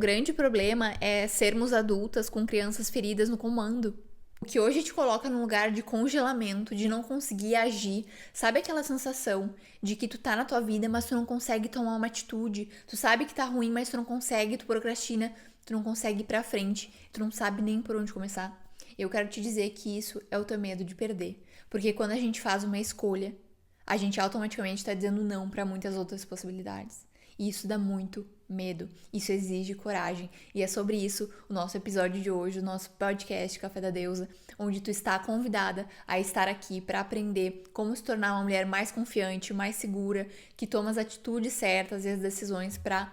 O grande problema é sermos adultas com crianças feridas no comando. O que hoje te coloca num lugar de congelamento, de não conseguir agir. Sabe aquela sensação de que tu tá na tua vida, mas tu não consegue tomar uma atitude? Tu sabe que tá ruim, mas tu não consegue, tu procrastina, tu não consegue ir pra frente, tu não sabe nem por onde começar. Eu quero te dizer que isso é o teu medo de perder. Porque quando a gente faz uma escolha, a gente automaticamente tá dizendo não pra muitas outras possibilidades. E isso dá muito medo, isso exige coragem. E é sobre isso o nosso episódio de hoje, o nosso podcast Café da Deusa, onde tu está convidada a estar aqui para aprender como se tornar uma mulher mais confiante, mais segura, que toma as atitudes certas e as decisões para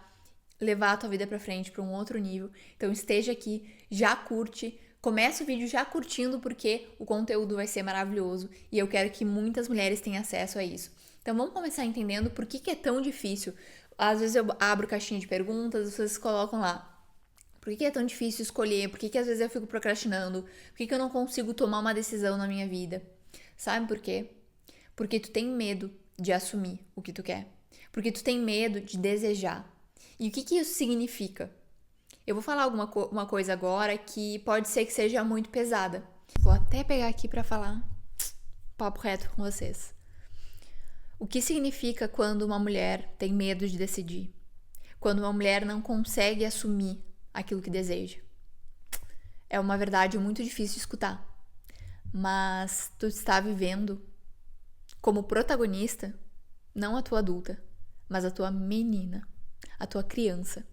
levar a tua vida para frente, para um outro nível. Então esteja aqui, já curte, começa o vídeo já curtindo porque o conteúdo vai ser maravilhoso e eu quero que muitas mulheres tenham acesso a isso. Então vamos começar entendendo por que é tão difícil. Às vezes eu abro caixinha de perguntas, vocês colocam lá. Por que é tão difícil escolher? Por que às vezes eu fico procrastinando? Por que eu não consigo tomar uma decisão na minha vida? Sabe por quê? Porque tu tem medo de assumir o que tu quer. Porque tu tem medo de desejar. E o que isso significa? Eu vou falar uma coisa agora que pode ser que seja muito pesada. Vou até pegar aqui pra falar papo reto com vocês. O que significa quando uma mulher tem medo de decidir? Quando uma mulher não consegue assumir aquilo que deseja? É uma verdade muito difícil de escutar. Mas tu está vivendo como protagonista, não a tua adulta, mas a tua menina, a tua criança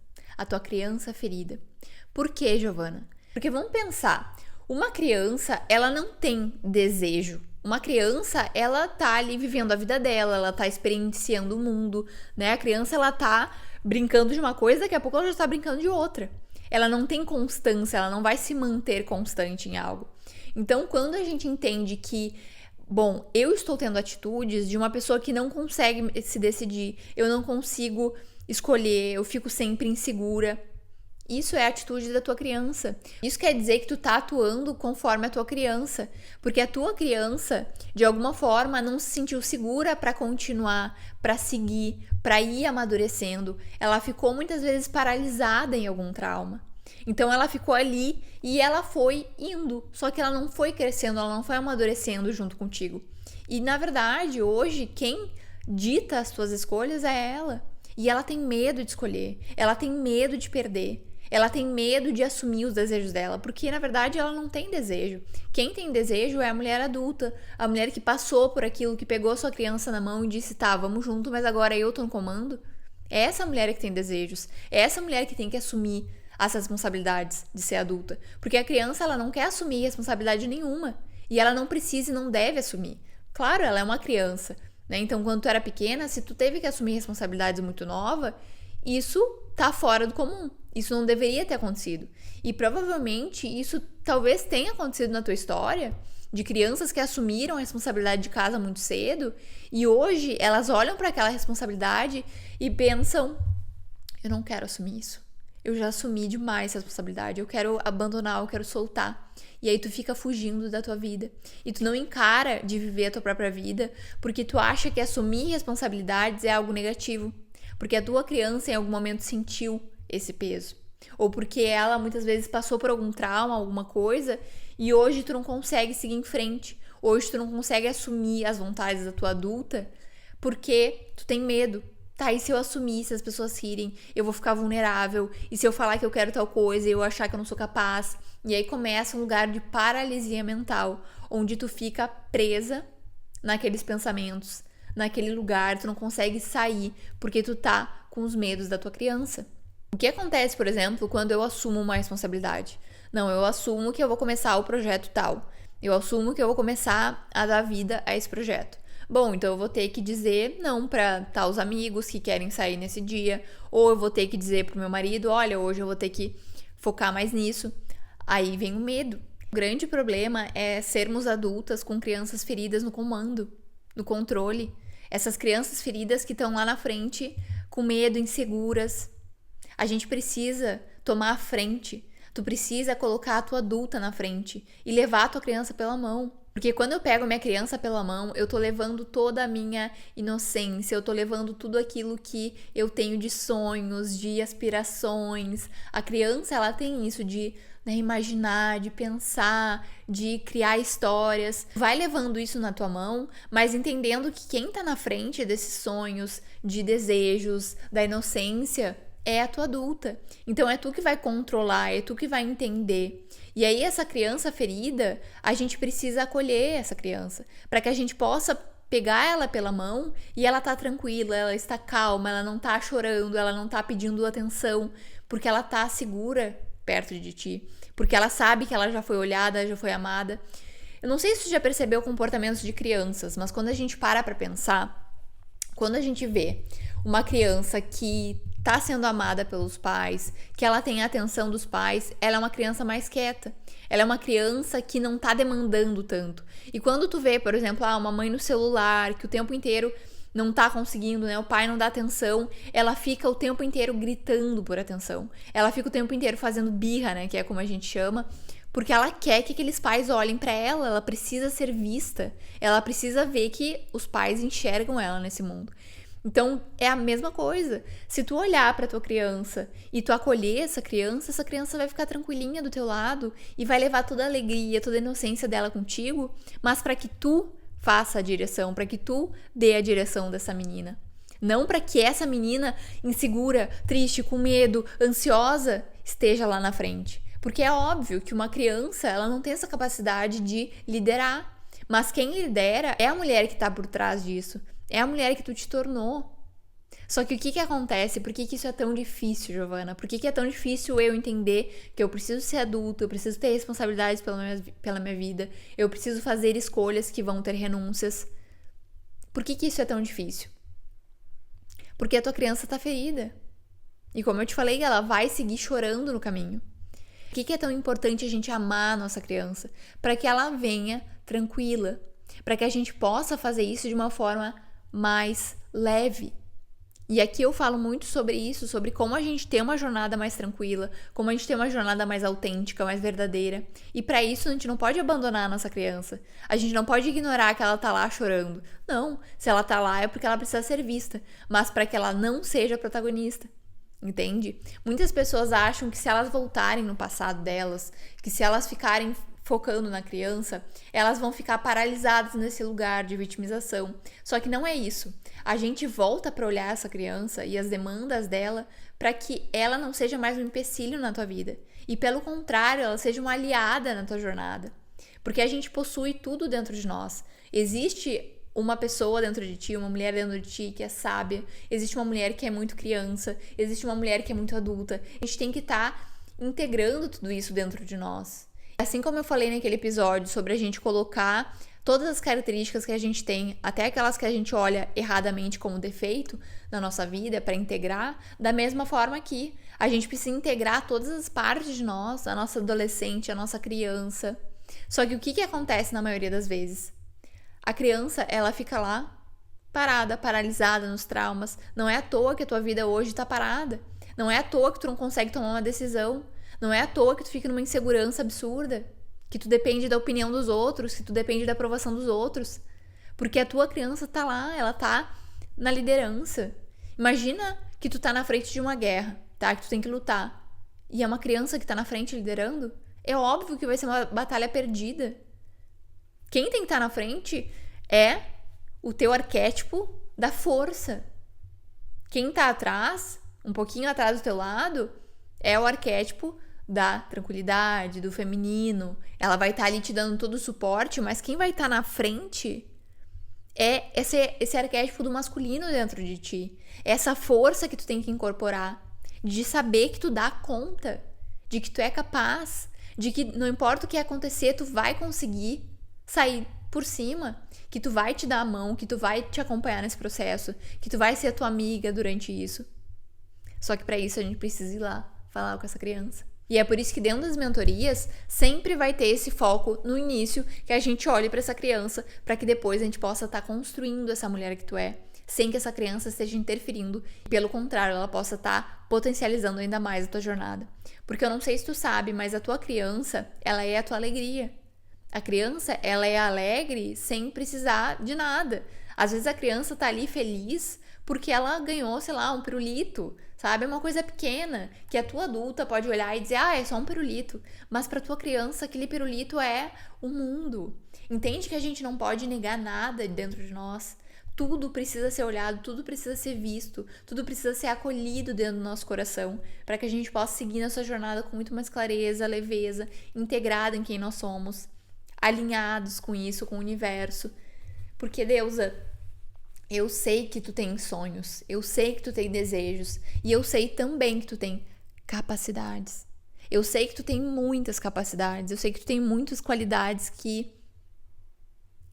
ferida. Por quê, Giovana? Porque vamos pensar, uma criança, ela não tem desejo. Uma criança, ela tá ali vivendo a vida dela, ela tá experienciando o mundo, né? A criança, ela tá brincando de uma coisa, daqui a pouco ela já tá brincando de outra. Ela não tem constância, ela não vai se manter constante em algo. Então, quando a gente entende que, bom, eu estou tendo atitudes de uma pessoa que não consegue se decidir, eu não consigo escolher, eu fico sempre insegura. Isso é a atitude da tua criança. Isso quer dizer que tu tá atuando conforme a tua criança, porque a tua criança, de alguma forma, não se sentiu segura para continuar, para seguir, para ir amadurecendo. Ela ficou muitas vezes paralisada em algum trauma. Então ela ficou ali e ela foi indo, só que ela não foi crescendo, ela não foi amadurecendo junto contigo. E na verdade, hoje quem dita as tuas escolhas é ela. E ela tem medo de escolher, ela tem medo de perder. Ela tem medo de assumir os desejos dela, porque na verdade ela não tem desejo. Quem tem desejo é a mulher adulta, a mulher que passou por aquilo, que pegou a sua criança na mão e disse, tá, vamos junto, mas agora eu tô no comando. É essa mulher que tem desejos, é essa mulher que tem que assumir as responsabilidades de ser adulta. Porque a criança, ela não quer assumir responsabilidade nenhuma, e ela não precisa e não deve assumir. Claro, ela é uma criança, né? Então quando tu era pequena, se tu teve que assumir responsabilidades muito nova, isso tá fora do comum. Isso não deveria ter acontecido. E provavelmente isso talvez tenha acontecido na tua história, de crianças que assumiram a responsabilidade de casa muito cedo e hoje elas olham para aquela responsabilidade e pensam: eu não quero assumir isso. Eu já assumi demais essa responsabilidade. Eu quero abandonar, eu quero soltar. E aí tu fica fugindo da tua vida. E tu não encara de viver a tua própria vida porque tu acha que assumir responsabilidades é algo negativo. Porque a tua criança em algum momento sentiu esse peso. Ou porque ela muitas vezes passou por algum trauma, alguma coisa, e hoje tu não consegue seguir em frente. Hoje tu não consegue assumir as vontades da tua adulta porque tu tem medo. Tá, e se eu assumir, se as pessoas rirem, eu vou ficar vulnerável. E se eu falar que eu quero tal coisa e eu achar que eu não sou capaz? E aí começa um lugar de paralisia mental, onde tu fica presa naqueles pensamentos, naquele lugar, tu não consegue sair porque tu tá com os medos da tua criança. O que acontece, por exemplo, quando eu assumo uma responsabilidade? Não, eu assumo que eu vou começar o projeto tal. Eu assumo que eu vou começar a dar vida a esse projeto. Bom, então eu vou ter que dizer não para tais amigos que querem sair nesse dia, ou eu vou ter que dizer pro meu marido, olha, hoje eu vou ter que focar mais nisso. Aí vem o medo. O grande problema é sermos adultas com crianças feridas no comando, no controle. Essas crianças feridas que estão lá na frente com medo, inseguras. A gente precisa tomar a frente. Tu precisa colocar a tua adulta na frente e levar a tua criança pela mão. Porque quando eu pego minha criança pela mão, eu tô levando toda a minha inocência, eu tô levando tudo aquilo que eu tenho de sonhos, de aspirações. A criança, ela tem isso de, né, imaginar, de pensar, de criar histórias. Vai levando isso na tua mão, mas entendendo que quem tá na frente desses sonhos, de desejos, da inocência, é a tua adulta. Então é tu que vai controlar, é tu que vai entender. E aí essa criança ferida, a gente precisa acolher essa criança, para que a gente possa pegar ela pela mão e ela tá tranquila, ela está calma, ela não tá chorando, ela não tá pedindo atenção, porque ela tá segura perto de ti, porque ela sabe que ela já foi olhada, já foi amada. Eu não sei se tu já percebeu comportamentos de crianças, mas quando a gente para pra pensar, quando a gente vê uma criança que tá sendo amada pelos pais, que ela tem a atenção dos pais, ela é uma criança mais quieta. Ela é uma criança que não tá demandando tanto. E quando tu vê, por exemplo, uma mãe no celular, que o tempo inteiro não tá conseguindo, né? O pai não dá atenção, ela fica o tempo inteiro gritando por atenção. Ela fica o tempo inteiro fazendo birra, né? Que é como a gente chama. Porque ela quer que aqueles pais olhem pra ela, ela precisa ser vista. Ela precisa ver que os pais enxergam ela nesse mundo. Então, é a mesma coisa. Se tu olhar pra tua criança e tu acolher essa criança vai ficar tranquilinha do teu lado e vai levar toda a alegria, toda a inocência dela contigo, mas para que tu faça a direção, para que tu dê a direção dessa menina. Não para que essa menina insegura, triste, com medo, ansiosa, esteja lá na frente. Porque é óbvio que uma criança, ela não tem essa capacidade de liderar. Mas quem lidera é a mulher que tá por trás disso. É a mulher que tu te tornou. Só que o que acontece? Por que isso é tão difícil, Giovana? Por que é tão difícil eu entender que eu preciso ser adulta, eu preciso ter responsabilidades pela minha vida, eu preciso fazer escolhas que vão ter renúncias? Por que isso é tão difícil? Porque a tua criança tá ferida. E como eu te falei, ela vai seguir chorando no caminho. Por que é tão importante a gente amar a nossa criança? Para que ela venha tranquila. Para que a gente possa fazer isso de uma forma mais leve. E aqui eu falo muito sobre isso, sobre como a gente ter uma jornada mais tranquila, como a gente ter uma jornada mais autêntica, mais verdadeira. E para isso a gente não pode abandonar a nossa criança. A gente não pode ignorar que ela tá lá chorando. Não, se ela tá lá é porque ela precisa ser vista, mas para que ela não seja protagonista. Entende? Muitas pessoas acham que se elas voltarem no passado delas, que se elas ficarem focando na criança, elas vão ficar paralisadas nesse lugar de vitimização. Só que não é isso. A gente volta para olhar essa criança e as demandas dela para que ela não seja mais um empecilho na tua vida. E pelo contrário, ela seja uma aliada na tua jornada. Porque a gente possui tudo dentro de nós. Existe uma pessoa dentro de ti, uma mulher dentro de ti que é sábia. Existe uma mulher que é muito criança. Existe uma mulher que é muito adulta. A gente tem que estar integrando tudo isso dentro de nós. Assim como eu falei naquele episódio sobre a gente colocar todas as características que a gente tem, até aquelas que a gente olha erradamente como defeito na nossa vida para integrar, da mesma forma que a gente precisa integrar todas as partes de nós, a nossa adolescente, a nossa criança. Só que o que acontece na maioria das vezes? A criança, ela fica lá parada, paralisada nos traumas. Não é à toa que a tua vida hoje tá parada. Não é à toa que tu não consegue tomar uma decisão. Não é à toa que tu fica numa insegurança absurda, que tu depende da opinião dos outros, que tu depende da aprovação dos outros. Porque a tua criança tá lá, ela tá na liderança. Imagina que tu tá na frente de uma guerra, tá? Que tu tem que lutar. E é uma criança que tá na frente liderando. É óbvio que vai ser uma batalha perdida. Quem tem que estar na frente é o teu arquétipo da força. Quem tá atrás, um pouquinho atrás do teu lado, é o arquétipo da tranquilidade, do feminino. Ela vai estar ali te dando todo o suporte, mas quem vai estar na frente é esse arquétipo do masculino dentro de ti. É essa força que tu tem que incorporar, de saber que tu dá conta, de que tu é capaz, de que não importa o que acontecer, tu vai conseguir sair por cima, que tu vai te dar a mão, que tu vai te acompanhar nesse processo, que tu vai ser a tua amiga durante isso. Só que para isso a gente precisa ir lá falar com essa criança. E é por isso que dentro das mentorias sempre vai ter esse foco no início, que a gente olhe para essa criança, para que depois a gente possa estar construindo essa mulher que tu é, sem que essa criança esteja interferindo, e pelo contrário, ela possa estar potencializando ainda mais a tua jornada. Porque eu não sei se tu sabe, mas a tua criança, ela é a tua alegria. A criança, ela é alegre sem precisar de nada. Às vezes a criança tá ali feliz porque ela ganhou, sei lá, um pirulito, sabe? É uma coisa pequena que a tua adulta pode olhar e dizer, é só um pirulito. Mas pra tua criança, aquele pirulito é o mundo. Entende que a gente não pode negar nada dentro de nós. Tudo precisa ser olhado, tudo precisa ser visto, tudo precisa ser acolhido dentro do nosso coração, para que a gente possa seguir nossa jornada com muito mais clareza, leveza, integrada em quem nós somos, alinhados com isso, com o universo. Porque, Deusa, eu sei que tu tem sonhos, eu sei que tu tem desejos, e eu sei também que tu tem capacidades. Eu sei que tu tem muitas capacidades, eu sei que tu tem muitas qualidades que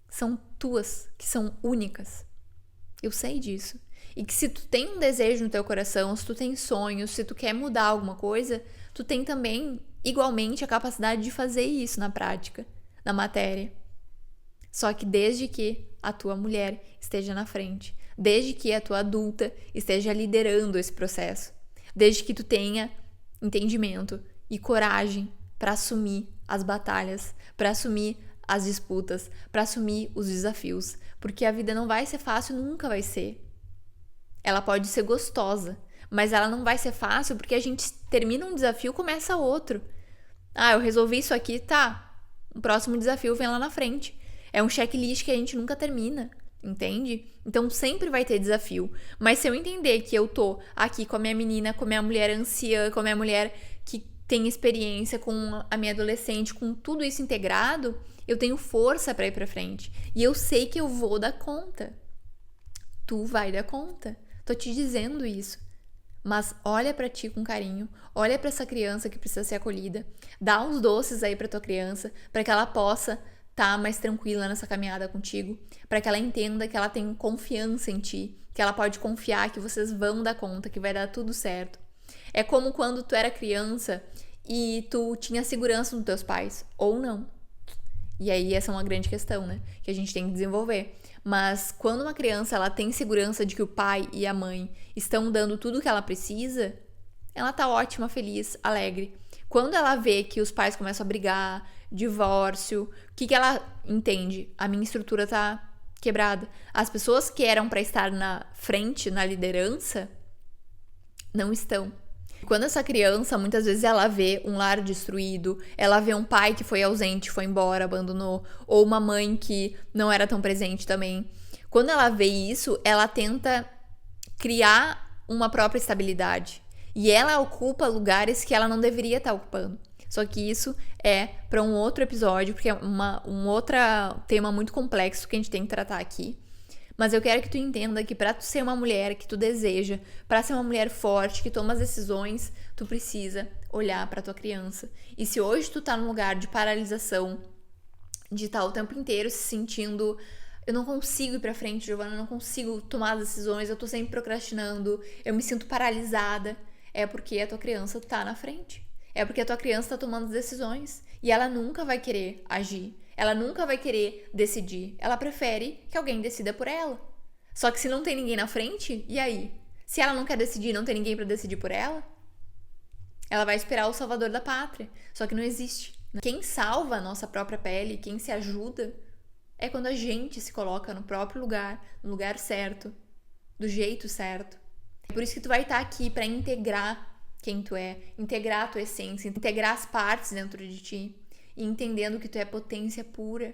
são tuas, que são únicas. Eu sei disso. E que se tu tem um desejo no teu coração, se tu tem sonhos, se tu quer mudar alguma coisa, tu tem também, igualmente, a capacidade de fazer isso na prática, na matéria. Só que desde que a tua mulher esteja na frente, desde que a tua adulta esteja liderando esse processo, desde que tu tenha entendimento e coragem para assumir as batalhas, para assumir as disputas, para assumir os desafios, porque a vida não vai ser fácil, nunca vai ser. Ela pode ser gostosa, mas ela não vai ser fácil porque a gente termina um desafio e começa outro. Eu resolvi isso aqui, tá. O próximo desafio vem lá na frente. É um checklist que a gente nunca termina, entende? Então sempre vai ter desafio. Mas se eu entender que eu tô aqui com a minha menina, com a minha mulher anciã, com a minha mulher que tem experiência, com a minha adolescente, com tudo isso integrado, eu tenho força para ir para frente. E eu sei que eu vou dar conta. Tu vai dar conta. Tô te dizendo isso. Mas olha para ti com carinho, olha para essa criança que precisa ser acolhida, dá uns doces aí para tua criança, para que ela possa estar mais tranquila nessa caminhada contigo, para que ela entenda que ela tem confiança em ti, que ela pode confiar que vocês vão dar conta, que vai dar tudo certo. É como quando tu era criança e tu tinha segurança nos teus pais, ou não. E aí essa é uma grande questão, né? Que a gente tem que desenvolver. Mas quando uma criança ela tem segurança de que o pai e a mãe estão dando tudo o que ela precisa, ela tá ótima, feliz, alegre. Quando ela vê que os pais começam a brigar, divórcio, o que ela entende? A minha estrutura tá quebrada. As pessoas que eram para estar na frente, na liderança, não estão. Quando essa criança, muitas vezes ela vê um lar destruído, ela vê um pai que foi ausente, foi embora, abandonou, ou uma mãe que não era tão presente também. Quando ela vê isso, ela tenta criar uma própria estabilidade. E ela ocupa lugares que ela não deveria estar ocupando. Só que isso é para um outro episódio, porque é um outro tema muito complexo que a gente tem que tratar aqui. Mas eu quero que tu entenda que para tu ser uma mulher que tu deseja, para ser uma mulher forte, que toma as decisões, tu precisa olhar para tua criança. E se hoje tu tá num lugar de paralisação, de estar o tempo inteiro se sentindo, eu não consigo ir pra frente, Giovana, eu não consigo tomar as decisões, eu tô sempre procrastinando, eu me sinto paralisada, é porque a tua criança tá na frente. É porque a tua criança tá tomando as decisões e ela nunca vai querer agir. Ela nunca vai querer decidir. Ela prefere que alguém decida por ela. Só que se não tem ninguém na frente, e aí? Se ela não quer decidir, não tem ninguém pra decidir por ela? Ela vai esperar o salvador da pátria. Só que não existe. Quem salva a nossa própria pele, quem se ajuda, é quando a gente se coloca no próprio lugar, no lugar certo, do jeito certo. É por isso que tu vai estar aqui pra integrar quem tu é, integrar a tua essência, integrar as partes dentro de ti. E entendendo que tu é potência pura.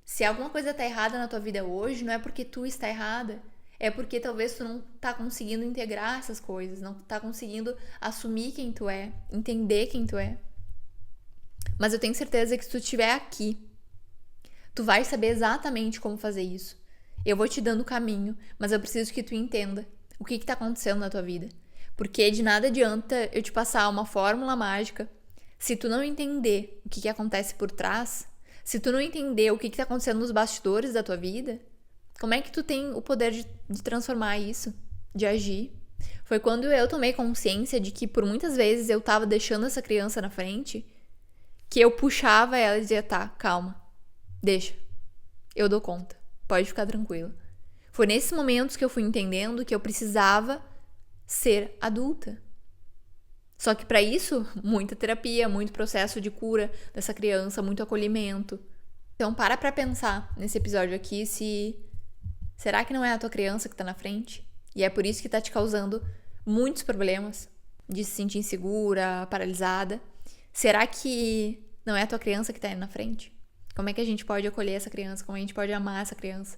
Se alguma coisa tá errada na tua vida hoje, não é porque tu está errada. É porque talvez tu não tá conseguindo integrar essas coisas. Não tá conseguindo assumir quem tu é. Entender quem tu é. Mas eu tenho certeza que se tu estiver aqui, tu vai saber exatamente como fazer isso. Eu vou te dando o caminho, mas eu preciso que tu entenda o que tá acontecendo na tua vida. Porque de nada adianta eu te passar uma fórmula mágica se tu não entender o que acontece por trás, se tu não entender o que tá acontecendo nos bastidores da tua vida, como é que tu tem o poder de transformar isso, de agir? Foi quando eu tomei consciência de que por muitas vezes eu tava deixando essa criança na frente, que eu puxava ela e dizia, tá, calma, deixa, eu dou conta, pode ficar tranquila. Foi nesses momentos que eu fui entendendo que eu precisava ser adulta. Só que para isso, muita terapia, muito processo de cura dessa criança, muito acolhimento. Então para pensar nesse episódio aqui se será que não é a tua criança que tá na frente? E é por isso que tá te causando muitos problemas de se sentir insegura, paralisada. Será que não é a tua criança que tá aí na frente? Como é que a gente pode acolher essa criança? Como a gente pode amar essa criança?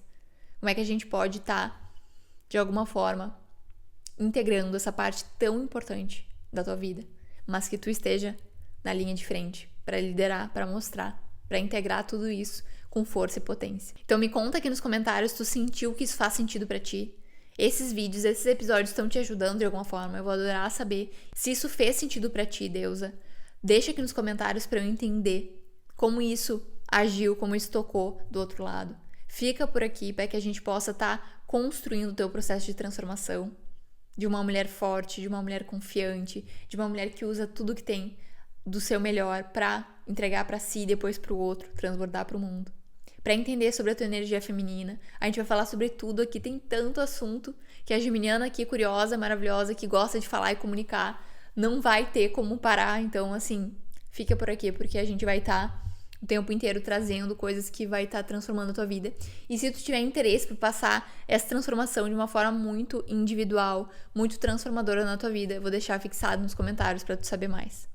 Como é que a gente pode estar, de alguma forma, integrando essa parte tão importante da tua vida, mas que tu esteja na linha de frente para liderar, para mostrar, para integrar tudo isso com força e potência. Então me conta aqui nos comentários se tu sentiu que isso faz sentido para ti. Esses vídeos, esses episódios estão te ajudando de alguma forma. Eu vou adorar saber se isso fez sentido para ti, deusa. Deixa aqui nos comentários para eu entender como isso agiu, como isso tocou do outro lado. Fica por aqui para que a gente possa estar construindo o teu processo de transformação. De uma mulher forte, de uma mulher confiante, de uma mulher que usa tudo que tem do seu melhor para entregar para si e depois para o outro, transbordar para o mundo. Para entender sobre a tua energia feminina, a gente vai falar sobre tudo aqui, tem tanto assunto que a geminiana aqui, curiosa, maravilhosa, que gosta de falar e comunicar, não vai ter como parar. Então, assim, fica por aqui porque a gente vai estar o tempo inteiro trazendo coisas que vai estar transformando a tua vida. E se tu tiver interesse por passar essa transformação de uma forma muito individual, muito transformadora na tua vida, eu vou deixar fixado nos comentários para tu saber mais.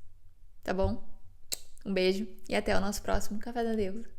Tá bom? Um beijo e até o nosso próximo Café da Deusa.